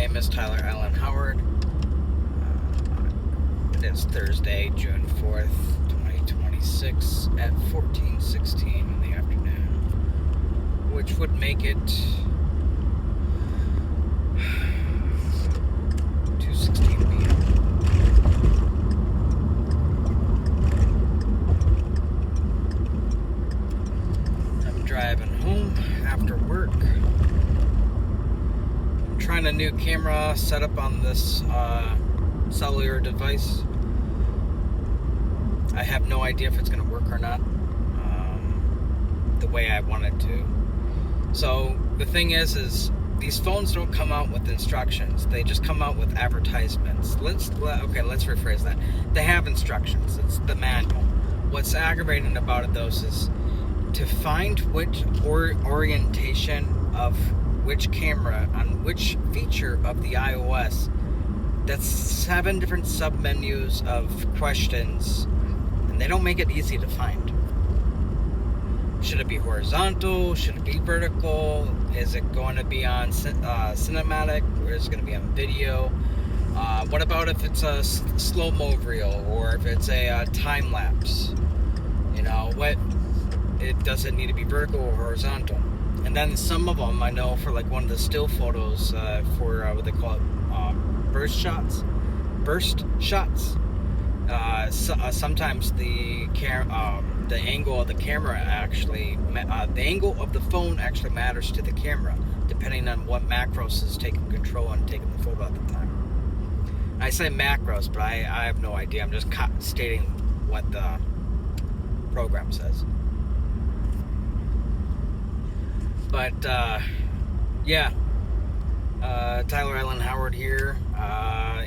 name is Tyler Allen Howard. It is Thursday, June 4th, 2026 at 14:16 in the afternoon, which would make it 2:16 p.m. I'm driving home after work. I'm trying a new camera setup on this cellular device. I have no idea if it's going to work or not the way I want it to. So the thing is these phones don't come out with instructions. They just come out with advertisements. Let's rephrase that. They have instructions. It's the manual. What's aggravating about it, though, is to find which orientation of which camera on which feature of the iOS. That's 7 different sub-menus of questions, and they don't make it easy to find. Should it be horizontal? Should it be vertical? Is it going to be on cinematic, or is it going to be on video? What about if it's a slow-mo reel, or if it's a time-lapse? Does it need to be vertical or horizontal? And then some of them, I know for like one of the still photos for what they call it, burst shots. Sometimes the angle of the camera actually, the angle of the phone actually matters to the camera, depending on what macros is taking control and taking the photo at the time. I say macros, but I have no idea. I'm just stating what the program says. But Tyler Allen Howard here.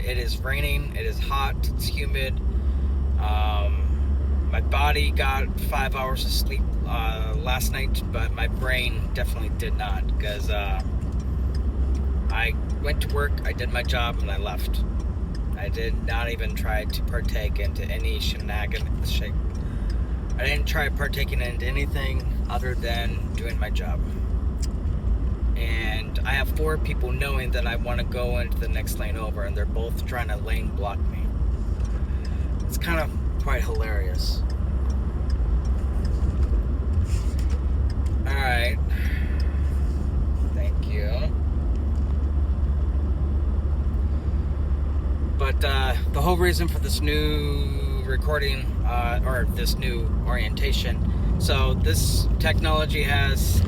It is raining. It is hot. It's humid. My body got 5 hours of sleep last night, but my brain definitely did not, because I went to work, I did my job, and I left. I did not even try to partake into any shenanigans. I didn't try partaking into anything other than doing my job. And I have 4 people knowing that I want to go into the next lane over, and they're both trying to lane block me. It's kind of quite hilarious. Alright. Thank you. But the whole reason for this new recording, or this new orientation, so this technology has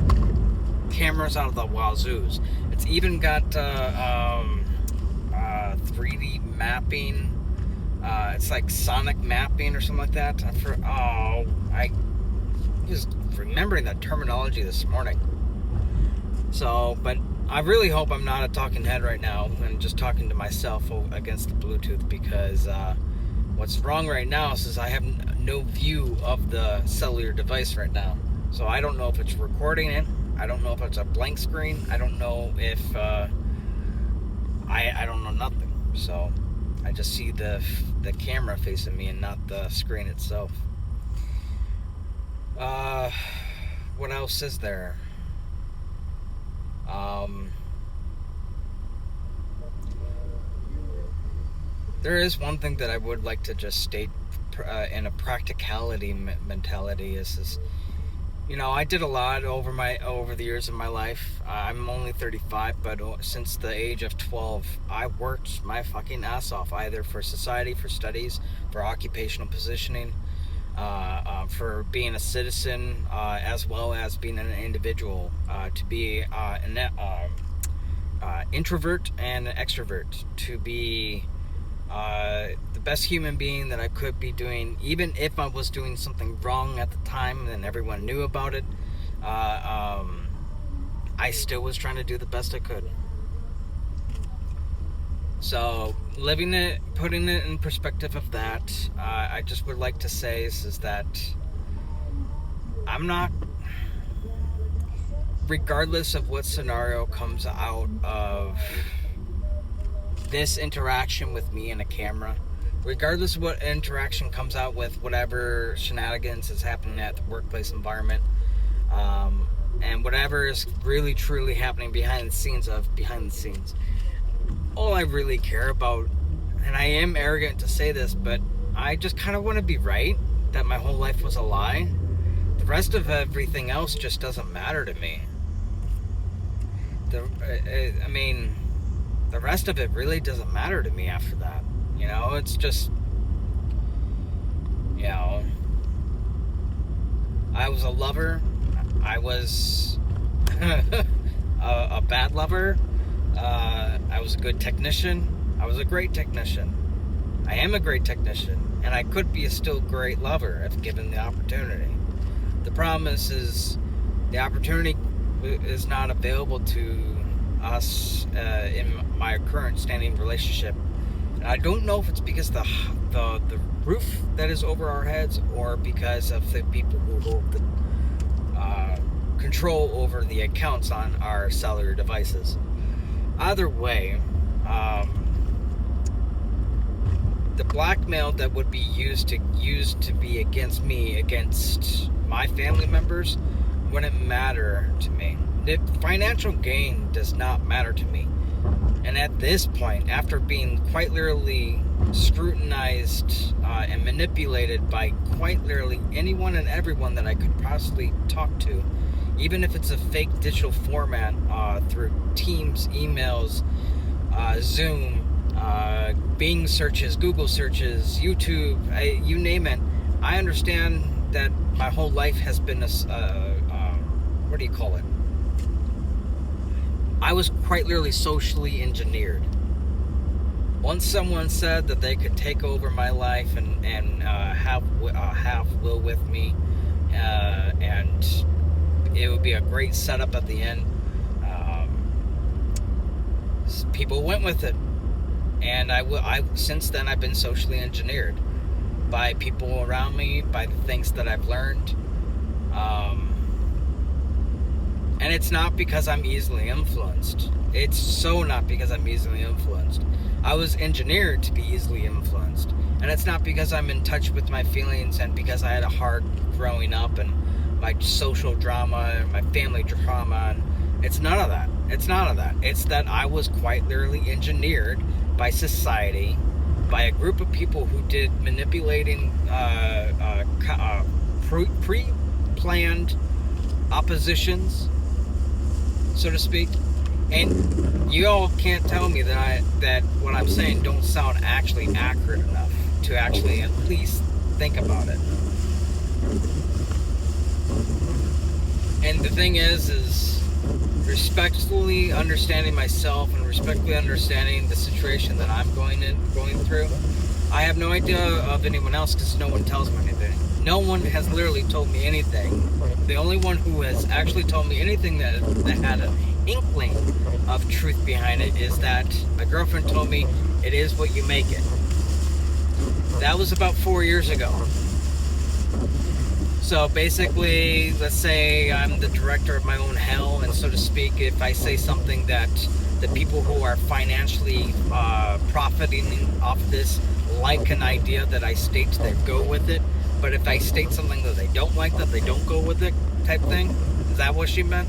cameras out of the wazoos. It's even got 3D mapping. It's like sonic mapping or something like that. I was remembering that terminology this morning. So, but I really hope I'm not a talking head right now and just talking to myself against the Bluetooth, because what's wrong right now is I have no view of the cellular device right now. So I don't know if it's recording it. I don't know if it's a blank screen. I don't know if I don't know nothing. So I just see the camera facing me and not the screen itself. What else is there? There is one thing that I would like to just state in a practicality mentality is I did a lot over the years of my life. I'm only 35, but since the age of 12, I worked my fucking ass off, either for society, for studies, for occupational positioning, for being a citizen, as well as being an individual, to be an introvert and an extrovert, to be the best human being that I could be doing, even if I was doing something wrong at the time and everyone knew about it. I still was trying to do the best I could. So living it, putting it in perspective of that, I just would like to say is that I'm not, regardless of what scenario comes out of this interaction with me and a camera, regardless of what interaction comes out with whatever shenanigans is happening at the workplace environment, and whatever is really truly happening behind the scenes, all I really care about, and I am arrogant to say this, but I just kind of want to be right, that my whole life was a lie. The rest of everything else just doesn't matter to me. I mean, the rest of it really doesn't matter to me after that. You know, it's just, you know, I was a lover. I was a bad lover. I was a good technician. I was a great technician. I am a great technician, and I could be a still great lover if given the opportunity. The problem is the opportunity is not available to us in my current standing relationship. And I don't know if it's because the roof that is over our heads, or because of the people who hold the control over the accounts on our cellular devices. Either way, the blackmail that would be used to be against me, against my family members, wouldn't matter to me. The financial gain does not matter to me. And at this point, after being quite literally scrutinized and manipulated by quite literally anyone and everyone that I could possibly talk to, even if it's a fake digital format through Teams, emails, Zoom, Bing searches, Google searches, YouTube, you name it, I understand that my whole life has been what do you call it? I was quite literally socially engineered. Once someone said that they could take over my life and have will with me, and it would be a great setup at the end, people went with it. And I since then I've been socially engineered by people around me, by the things that I've learned. And it's not because I'm easily influenced. It's so not because I'm easily influenced. I was engineered to be easily influenced. And it's not because I'm in touch with my feelings and because I had a hard growing up and my social drama and my family drama. And it's none of that. It's none of that. It's that I was quite literally engineered by society, by a group of people who did manipulating, pre-planned oppositions, so to speak. And you all can't tell me that what I'm saying don't sound actually accurate enough to actually at least think about it. And the thing is respectfully understanding myself and respectfully understanding the situation that I'm going through. I have no idea of anyone else because no one tells me anything. No one has literally told me anything. The only one who has actually told me anything that had an inkling of truth behind it is that my girlfriend told me it is what you make it. That was about 4 years ago. So basically, let's say I'm the director of my own hell, and so to speak, if I say something that the people who are financially profiting off this like an idea that I state, they go with it. But if I state something that they don't like, that they don't go with it, type thing. Is that what she meant?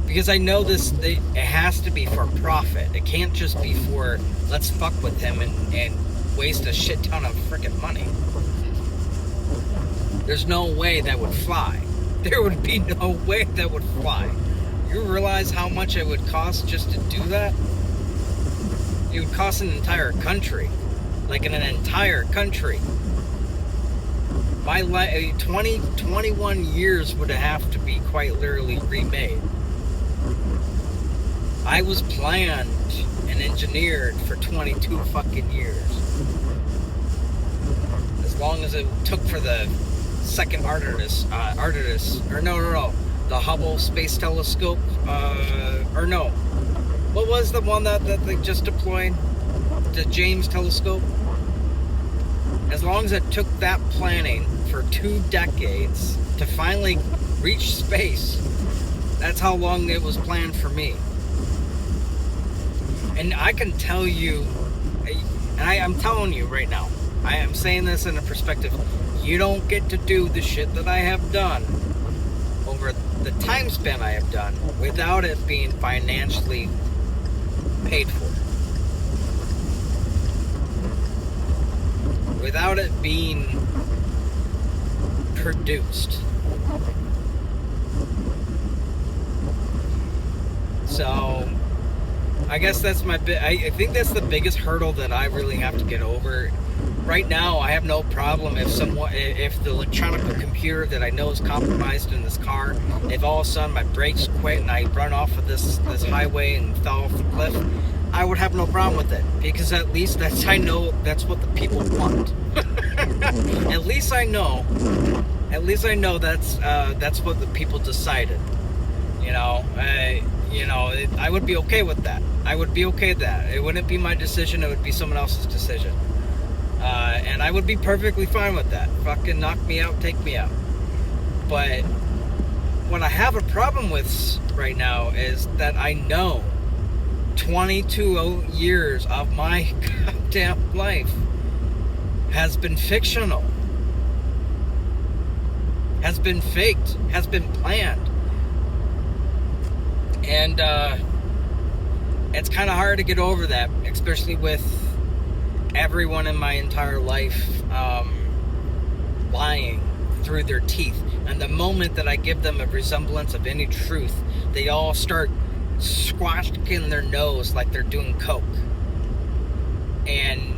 Because I know this, it has to be for profit. It can't just be for, let's fuck with him and waste a shit ton of freaking money. There's no way that would fly. There would be no way that would fly. You realize how much it would cost just to do that? It would cost an entire country. Like in an entire country. My 21 years would have to be quite literally remade. I was planned and engineered for 22 fucking years. As long as it took for the second the Hubble Space Telescope, what was the one that they just deployed? The James Telescope? As long as it took that planning for 2 decades to finally reach space, that's how long it was planned for me. And I can tell you, and I'm telling you right now, I am saying this in a perspective, you don't get to do the shit that I have done over the time span I have done without it being financially paid for. without it being produced. So I guess that's I think that's the biggest hurdle that I really have to get over. Right now, I have no problem if the electronic computer that I know is compromised in this car, if all of a sudden my brakes quit and I run off of this highway and fell off the cliff, I would have no problem with it, because at least I know that's what the people want. At least I know that's what the people decided. I would be okay with that. I would be okay with that. It wouldn't be my decision. It would be someone else's decision. And I would be perfectly fine with that. Fucking knock me out, take me out. But what I have a problem with right now is that I know 22 years of my goddamn life has been fictional, has been faked, has been planned. And it's kind of hard to get over that, especially with everyone in my entire life lying through their teeth. And the moment that I give them a resemblance of any truth, they all start squashing their nose like they're doing coke. And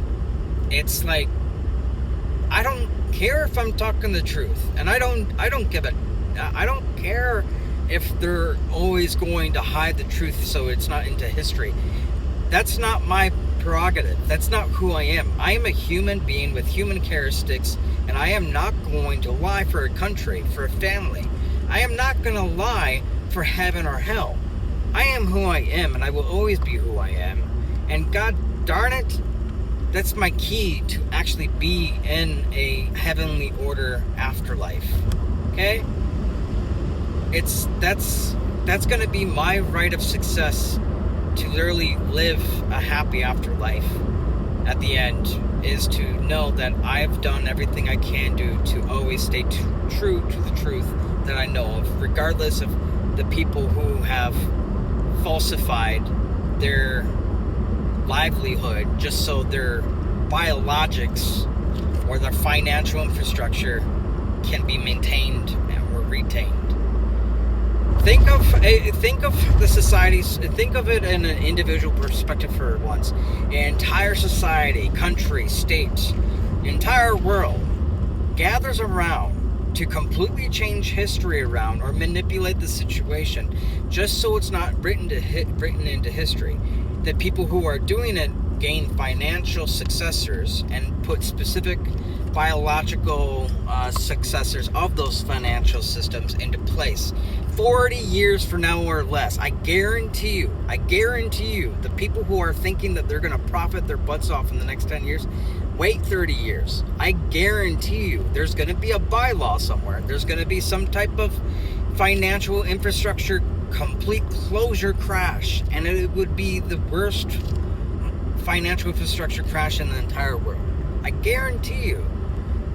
it's like, I don't care if I'm talking the truth, and I don't care if they're always going to hide the truth so it's not into history. That's not my prerogative. That's not who I am. I am a human being with human characteristics, and I am not going to lie for a country, for a family. I am not going to lie for heaven or hell. I am who I am, and I will always be who I am. And God darn it, that's my key to actually be in a heavenly order afterlife. Okay? That's going to be my rite of success, to literally live a happy afterlife at the end, is to know that I've done everything I can do to always stay true to the truth that I know of, regardless of the people who have falsified their livelihood just so their biologics or their financial infrastructure can be maintained or retained. Think of the societies. Think of it in an individual perspective for once. An entire society, country, state, entire world gathers around to completely change history around or manipulate the situation, just so it's not written into history. The people who are doing it gain financial successors and put specific biological successors of those financial systems into place 40 years from now or less. I guarantee you, the people who are thinking that they're going to profit their butts off in the next 10 years, wait 30 years. I guarantee you there's going to be a bylaw somewhere. There's going to be some type of financial infrastructure complete closure crash, and it would be the worst financial infrastructure crash in the entire world. I guarantee you,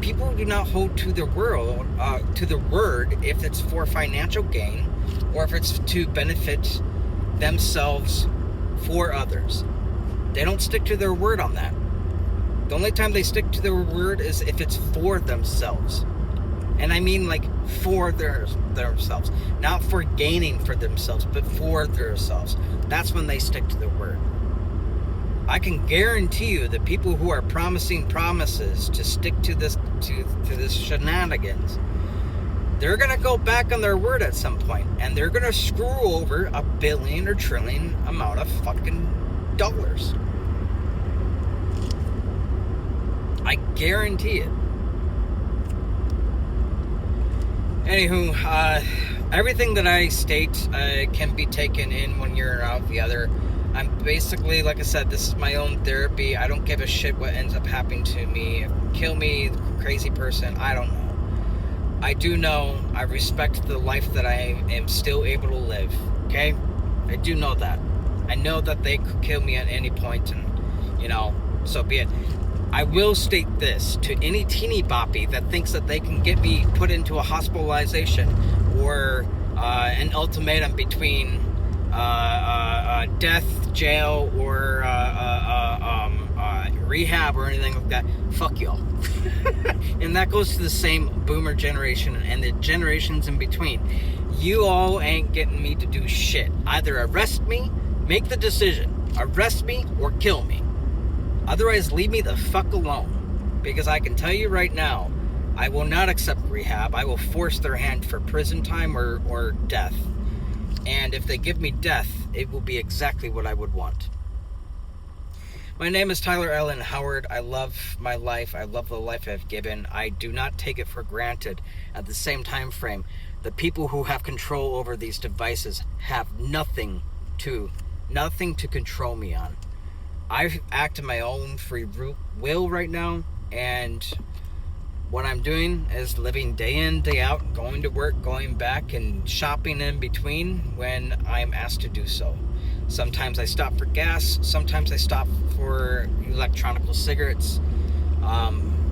people do not hold to the word if it's for financial gain or if it's to benefit themselves for others. They don't stick to their word on that. The only time they stick to their word is if it's for themselves. And I mean like for themselves. Not for gaining for themselves, but for themselves. That's when they stick to their word. I can guarantee you that people who are promising promises to stick to this shenanigans, they're going to go back on their word at some point, and they're going to screw over a billion or trillion amount of fucking dollars. I guarantee it. Anywho, everything that I state can be taken in one ear and out the other. I'm basically, like I said, this is my own therapy. I don't give a shit what ends up happening to me. Kill me, crazy person, I don't know. I do know I respect the life that I am still able to live, okay? I do know that. I know that they could kill me at any point, and, so be it. I will state this to any teeny boppy that thinks that they can get me put into a hospitalization or an ultimatum between death, jail, or rehab or anything like that, fuck y'all. And that goes to the same boomer generation and the generations in between. You all ain't getting me to do shit. Either arrest me, make the decision, arrest me or kill me. Otherwise, leave me the fuck alone. Because I can tell you right now, I will not accept rehab. I will force their hand for prison time or death. And if they give me death, it will be exactly what I would want. My name is Tyler Allen Howard. I love my life. I love the life I've given. I do not take it for granted. At the same time frame, the people who have control over these devices have nothing to control me on. I act in my own free will right now, and what I'm doing is living day in, day out, going to work, going back, and shopping in between when I'm asked to do so. Sometimes I stop for gas. Sometimes I stop for electronic cigarettes.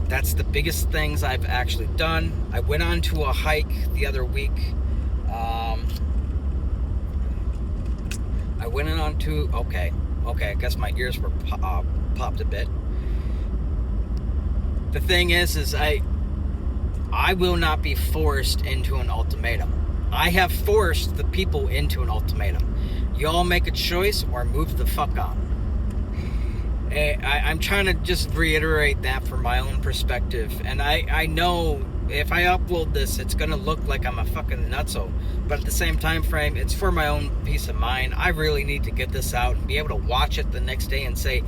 That's the biggest things I've actually done. I went on to a hike the other week. Okay, I guess my ears were popped a bit. The thing is I will not be forced into an ultimatum. I have forced the people into an ultimatum. Y'all make a choice or move the fuck on. I'm trying to just reiterate that from my own perspective. And I know if I upload this, it's going to look like I'm a fucking nutso. But at the same time frame, it's for my own peace of mind. I really need to get this out and be able to watch it the next day and say,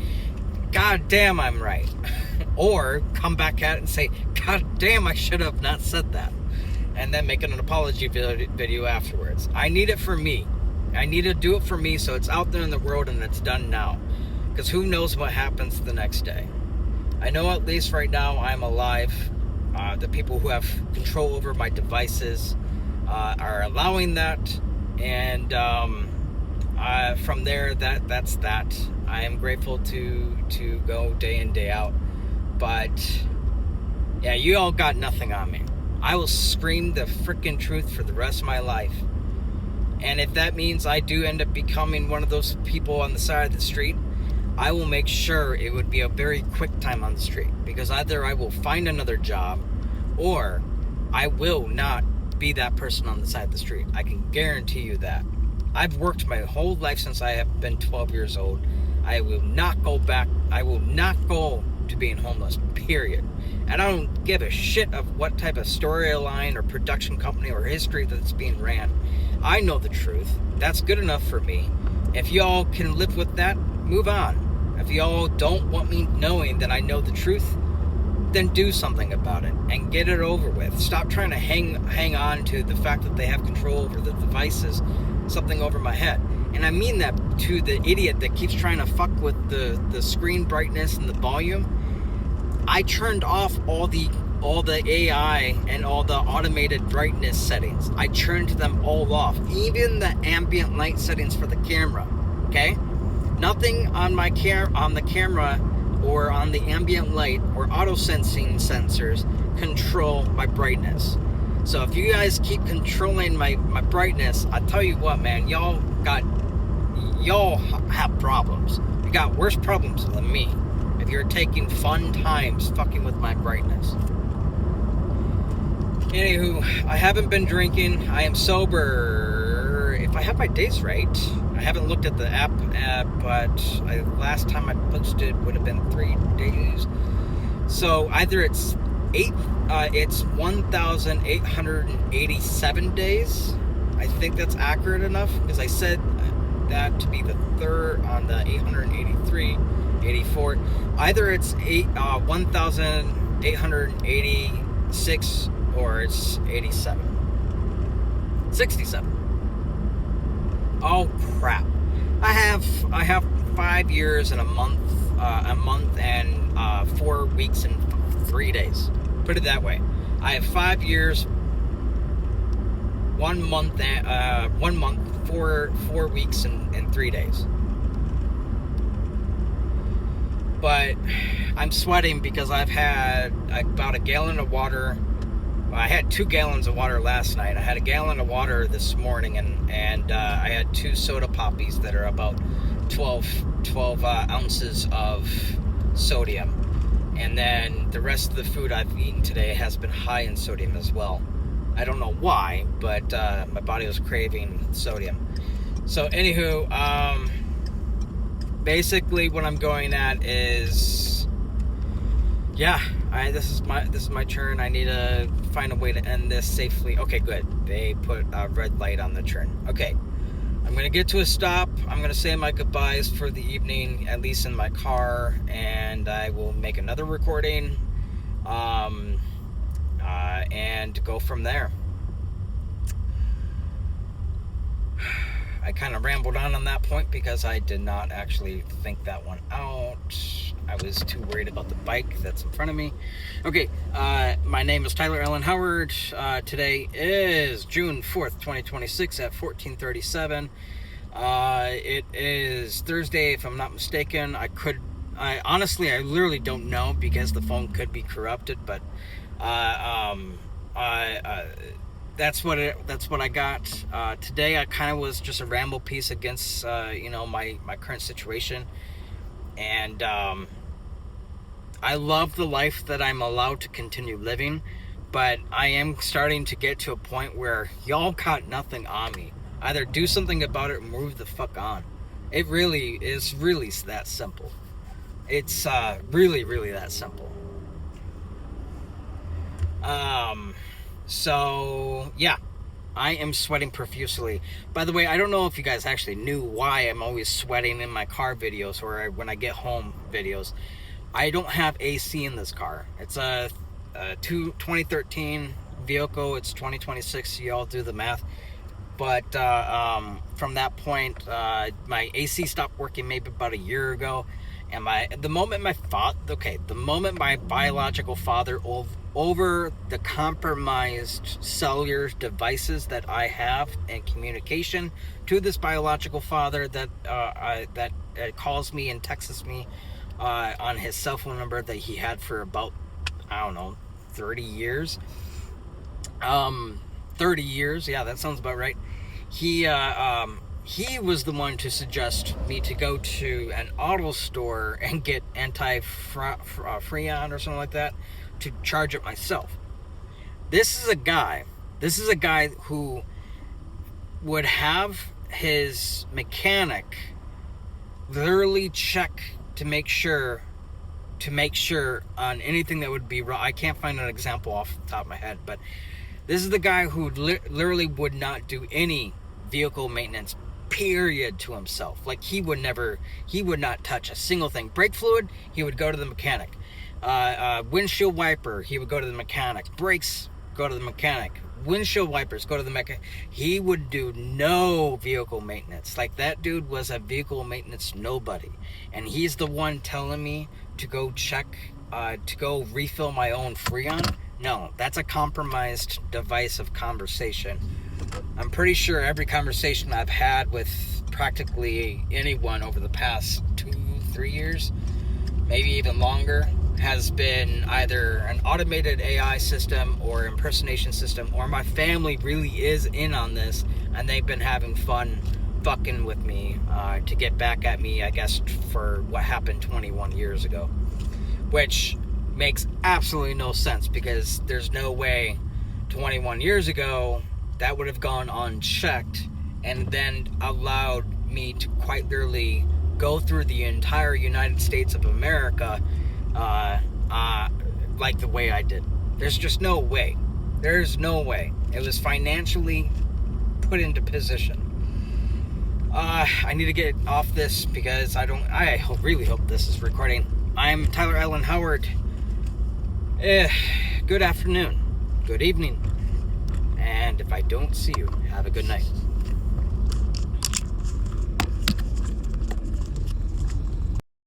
God damn, I'm right. Or come back at it and say, God damn, I should have not said that. And then make an apology video afterwards. I need it for me. I need to do it for me so it's out there in the world and it's done now. Because who knows what happens the next day. I know at least right now I'm alive. The people who have control over my devices are allowing that. And from there, that's that. I am grateful to go day in, day out. But yeah, you all got nothing on me. I will scream the freaking truth for the rest of my life. And if that means I do end up becoming one of those people on the side of the street, I will make sure it would be a very quick time on the street. Because either I will find another job or I will not be that person on the side of the street. I can guarantee you that. I've worked my whole life since I have been 12 years old. I will not go back. I will not go to being homeless, period. And I don't give a shit of what type of storyline or production company or history that's being ran. I know the truth. That's good enough for me. If y'all can live with that, move on. If y'all don't want me knowing that I know the truth, then do something about it and get it over with. Stop trying to hang on to the fact that they have control over the devices, something over my head. And I mean that to the idiot that keeps trying to fuck with the screen brightness and the volume. I turned off all the AI and all the automated brightness settings. I turned them all off. Even the ambient light settings for the camera. Okay? Nothing on on the camera or on the ambient light or auto sensing sensors control my brightness. So if you guys keep controlling my brightness, I tell you what, man, y'all have problems. You got worse problems than me. If you're taking fun times fucking with my brightness. Anywho, I haven't been drinking. I am sober. If I have my days right, I haven't looked at the app, but last time I posted would have been 3 days. So either it's 1,887 days. I think that's accurate enough because I said that to be the third on the 883, 84. Either it's 1,886 or it's 67. Oh crap! I have 5 years and a month and 4 weeks and 3 days. Put it that way. I have 5 years, 1 month, 4 weeks and 3 days. But I'm sweating because I've had about a gallon of water. I had 2 gallons of water last night. I had a gallon of water this morning, and I had 2 soda poppies that are about 12 ounces of sodium. And then the rest of the food I've eaten today has been high in sodium as well. I don't know why, but my body was craving sodium. So anywho, basically what I'm going at is, yeah, this is my turn. I need to find a way to end this safely. Okay, good. They put a red light on the turn. Okay, I'm gonna get to a stop. I'm gonna say my goodbyes for the evening, at least in my car, and I will make another recording, and go from there. I kind of rambled on that point because I did not actually think that one out. I was too worried about the bike that's in front of me. Okay, my name is Tyler Allen Howard. Today is June 4th, 2026 at 14:37. It is Thursday, if I'm not mistaken. I literally don't know because the phone could be corrupted, but that's what I got. Today I kind of was just a ramble piece against my current situation, and I love the life that I'm allowed to continue living, but I am starting to get to a point where y'all got nothing on me. Either do something about it or move the fuck on. It really is that simple. It's really that simple. So yeah, I am sweating profusely. By the way, I don't know if you guys actually knew why I'm always sweating in my car videos or when I get home videos. I don't have AC in this car. It's a 2013 vehicle. It's 2026. You all do the math. But from that point, my AC stopped working maybe about a year ago. And the moment my biological father over the compromised cellular devices that I have and communication to this biological father that calls me and texts me on his cell phone number that he had for about, I don't know, 30 years. 30 years, yeah, that sounds about right. He was the one to suggest me to go to an auto store and get Freon or something like that to charge it myself. This is a guy who would have his mechanic literally check to make sure on anything that would be wrong. I can't find an example off the top of my head, but this is the guy who literally would not do any vehicle maintenance, period, to himself. Like, he would not touch a single thing. Brake fluid, he would go to the mechanic. Windshield wiper, he would go to the mechanic. Brakes, go to the mechanic. Windshield wipers, go to the mechanic. He would do no vehicle maintenance. Like, that dude was a vehicle maintenance nobody. And he's the one telling me to go check, to go refill my own Freon. No, that's a compromised device of conversation. I'm pretty sure every conversation I've had with practically anyone over the past 2-3 years, maybe even longer, has been either an automated AI system or impersonation system, or my family really is in on this and they've been having fun fucking with me to get back at me, I guess, for what happened 21 years ago. Which makes absolutely no sense, because there's no way 21 years ago that would have gone unchecked and then allowed me to quite literally go through the entire United States of America like the way I did. There's just no way. There's no way. It was financially put into position. I need to get off this because I really hope this is recording. I'm Tyler Allen Howard. Good afternoon, good evening, and if I don't see you, have a good night.